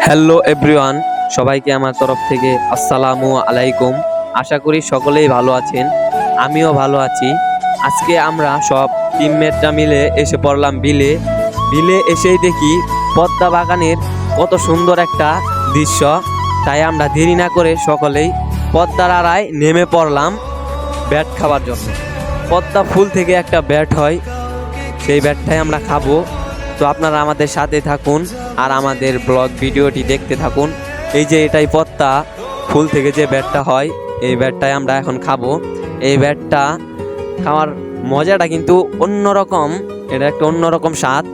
Hello everyone, সবাইকে আমার তরফ থেকে আসসালামু আলাইকুম। আশা করি সকলেই ভালো আছেন, আমিও ভালো আছি। আজকে আমরা সব টিমমেটরা মিলে এসে পড়লাম বিলে। বিলে এসেই দেখি পদ্মা বাগানের কত সুন্দর একটা দৃশ্য। তাই আমরা দেরি না করে সকলেই পদ্মার আড়ায় নেমে পড়লাম ব্যাট খাওয়ার জন্য। পদ্মা ফুল থেকে একটা ব্যাট হয়, সেই ব্যাটটাই আমরা খাবো। তো আপনারা আমাদের সাথে থাকুন আর আমাদের ব্লগ ভিডিওটি দেখতে থাকুন। এই যে এটাই পদ্মা ফুল থেকে যে ব্যাটটা হয়, এই ব্যাটটাই আমরা এখন খাবো। এই ব্যাটটা খাওয়ার মজাটা কিন্তু অন্যরকম, এটা একটা অন্যরকম স্বাদ।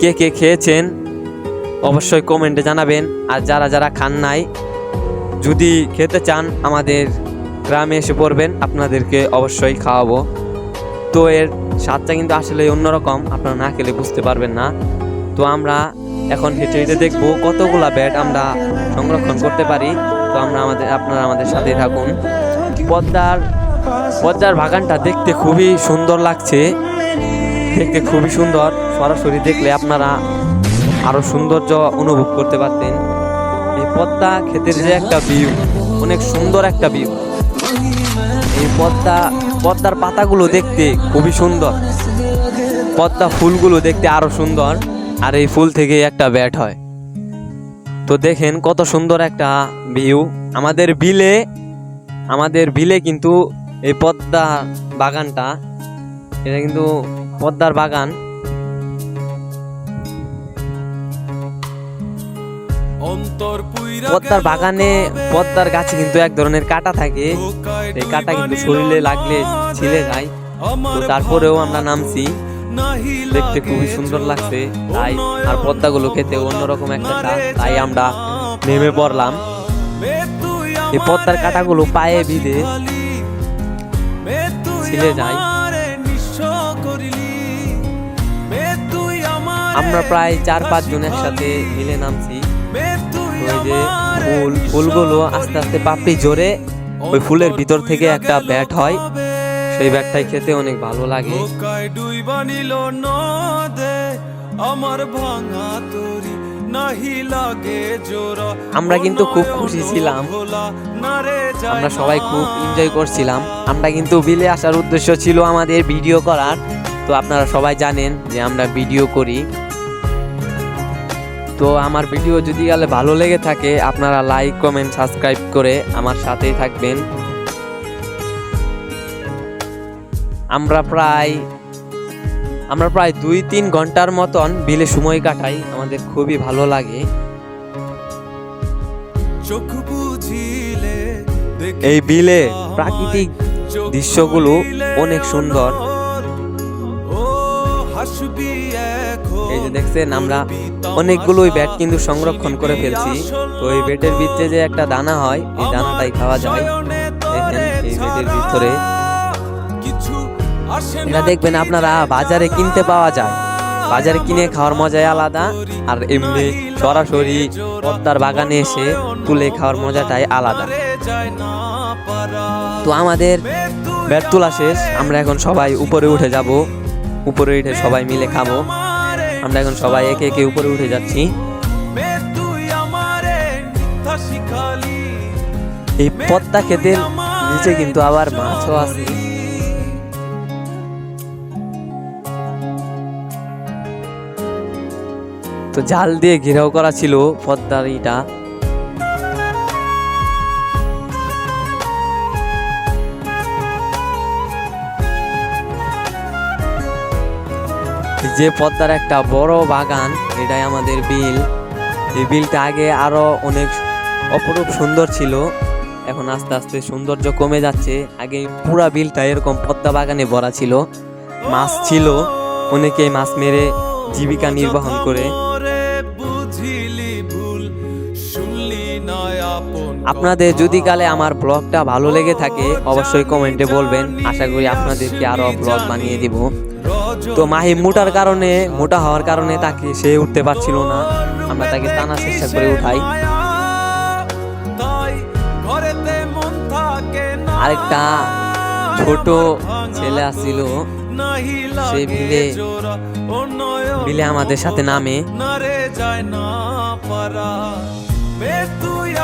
কে কে খেয়েছেন অবশ্যই কমেন্টে জানাবেন। আর যারা যারা খান নাই, যদি খেতে চান আমাদের গ্রামে এসে পড়বেন, আপনাদেরকে অবশ্যই খাওয়াবো। তো এর স্বাদটা কিন্তু আসলে অন্যরকম, আপনারা না খেলে বুঝতে পারবেন না। তো আমরা এখন হেঁটে হেঁটে দেখবো কতগুলা ব্যাট আমরা সংরক্ষণ করতে পারি। তো আপনারা আমাদের সাথেই থাকুন। পদ্মার বাগানটা দেখতে খুবই সুন্দর লাগছে, দেখতে খুবই সুন্দর। সরাসরি দেখলে আপনারা আরো সৌন্দর্য অনুভব করতে পারতেন। এই পদ্মা ক্ষেতের যে একটা ভিউ, অনেক সুন্দর একটা ভিউ। এই পদ্মার পাতাগুলো দেখতে খুবই সুন্দর, পদ্মা ফুলগুলো দেখতে আরো সুন্দর। আর এই ফুল থেকে একটা ব্যাট হয়। তো দেখেন কত সুন্দর একটা ভিউ। আমাদের বিলে কিন্তু এই পদ্মা বাগানটা, এটা কিন্তু পদ্মার বাগান। পদ্মার বাগানে পদ্মার গাছে কিন্তু এক ধরনের কাঁটা থাকে, এই কাঁটা কিন্তু শরীরে লাগলে ছিলে যায়। তো তারপরেও আমরা নামছি, দেখতে খুবই সুন্দর লাগছে। তাই আর পদ্মাগুলো খেতে অন্যরকম একটা স্বাদ, তাই আমরা নেমে পড়লাম। এই পদ্মার কাঁটাগুলো পায়ে বিঁধে ছিলে যায়। আমরা প্রায় 4-5 জন একসাথে মিলে নামছি। ওই যে ফুলগুলো আস্তে আস্তে পাপড়ি জোরে, ওই ফুলের ভিতর থেকে একটা ব্যাট হয়, সেই ব্যাটটাই খেতে অনেক ভালো লাগে। আমরা কিন্তু খুব খুশি ছিলাম, আমরা সবাই খুব এনজয় করছিলাম। আমরা কিন্তু বিলে আসার উদ্দেশ্য ছিল আমাদের ভিডিও করার। তো আপনারা সবাই জানেন যে আমরা ভিডিও করি। তো আমার ভিডিও যদি গেলে ভালো লেগে থাকে, আপনারা লাইক কমেন্ট সাবস্ক্রাইব করে আমার সাথেই থাকবেন। আমরা প্রায় 2-3 ঘন্টার মতন বিলে সময় কাটাই, আমাদের খুবই ভালো লাগে। এই বিলে প্রাকৃতিক দৃশ্যগুলো অনেক সুন্দর। এই যে দেখছেন, আমরা অনেকগুলোই ব্যাট কিন্তু সংরক্ষণ করে ফেলছি। তো এই ব্যাটের ভিতরে যে একটা দানা হয়, এই দানাটাই খাওয়া যায়। দেখেন এই ব্যাটের ভিতরে এটা দেখবেন আপনারা বাজারে কিনতে পাওয়া যায়, বাজারে কিনে খাওয়ার মজাই আলাদা। আর এমনি সরাসরি পদ্মার বাগানে এসে তুলে খাওয়ার মজাটাই আলাদা। তো আমাদের ব্যাট তোলা শেষ, আমরা এখন সবাই উপরে উঠে যাব। উপরে উঠে সবাই মিলে খাবো। আমরা এখন সবাই একে একে উপরে উঠে যাচ্ছি। এই পদ্মা ক্ষেতের নিচে কিন্তু আবার মাছও আছে। তো জাল দিয়ে ঘেরাও করা ছিল পদ্মার ইটা। যে পদ্মার একটা বড় বাগান, এটাই আমাদের বিল। এই বিলটা আগে আরো অনেক অপরূপ সুন্দর ছিল, এখন আস্তে আস্তে সৌন্দর্য কমে যাচ্ছে। আগে পুরা বিলটা এরকম পদ্মা বাগানে ভরা ছিল, মাছ ছিল, অনেকে মাছ মেরে জীবিকা নির্বাহন করে। আপনাদের যদি কালে আমার ব্লগটা ভালো লেগে থাকে, অবশ্যই কমেন্টে বলবেন। আশা করি আপনাদেরকে আরো ব্লগ বানিয়ে দিব। তো মাহিম মোটা হওয়ার কারণে তাকে সে উঠতে পারছিল না, আমরা তাকে টানার চেষ্টা করে উঠাই। আরেকটা ছোট ছেলে আসছিল, সে বিলে আমাদের সাথে নামে।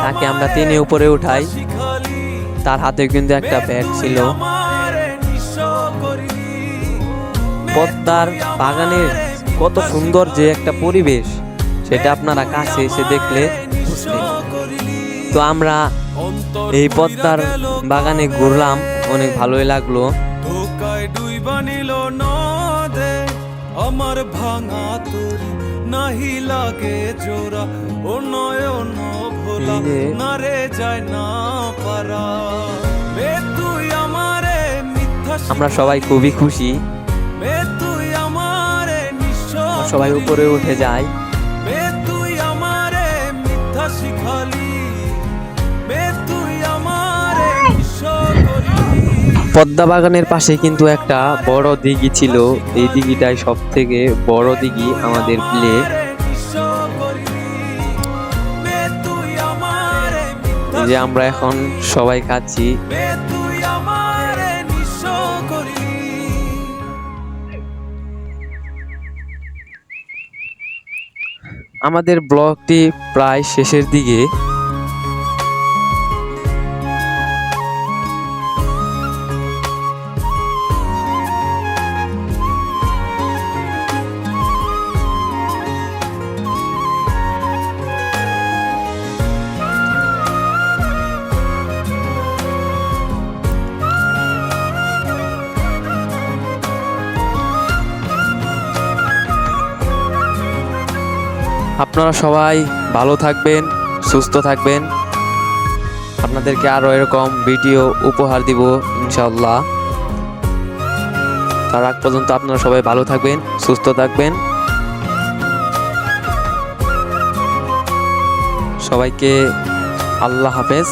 তাকে আমরা টেনে উপরে উঠাই। তার হাতে কিন্তু একটা ব্যাগ ছিল। পদ্মার বাগানের কত সুন্দর যে একটা পরিবেশ, সেটা আপনারা কাছে এসে দেখলে বুঝবেন। তো আমরা এই পদ্মার বাগানে ঘুরলাম, অনেক ভালোই লাগলো। আমার ভাঙা তোর নাহি লাগে জোড়া ও নয়ন ভোলা না রে যায় না পারা বে তুই আমারে মিথ্যা আমরা সবাই খুবই খুশি। বে তুই আমারে নিঃস্ব সবাই উপরে উঠে যায়। বে তুই আমারে মিথ্যা শিখালি বে তুই আমারে নিঃস্ব করলি। পদ্মা বাগানের পাশে কিন্তু একটা বড় দিঘি ছিল। এই দিঘিটাই সব থেকে বড় দিঘি আমাদের বিলে। এই যে আমরা এখন সবাই খাচ্ছি। আমাদের ব্লগটি প্রায় শেষের দিকে। আপনারা সবাই ভালো থাকবেন, সুস্থ থাকবেন। আপনাদেরকে আরো এরকম ভিডিও উপহার দিব ইনশাআল্লাহ। তার আগ পর্যন্ত আপনারা সবাই ভালো থাকবেন, সুস্থ থাকবেন। সবাইকে আল্লাহ হাফেজ।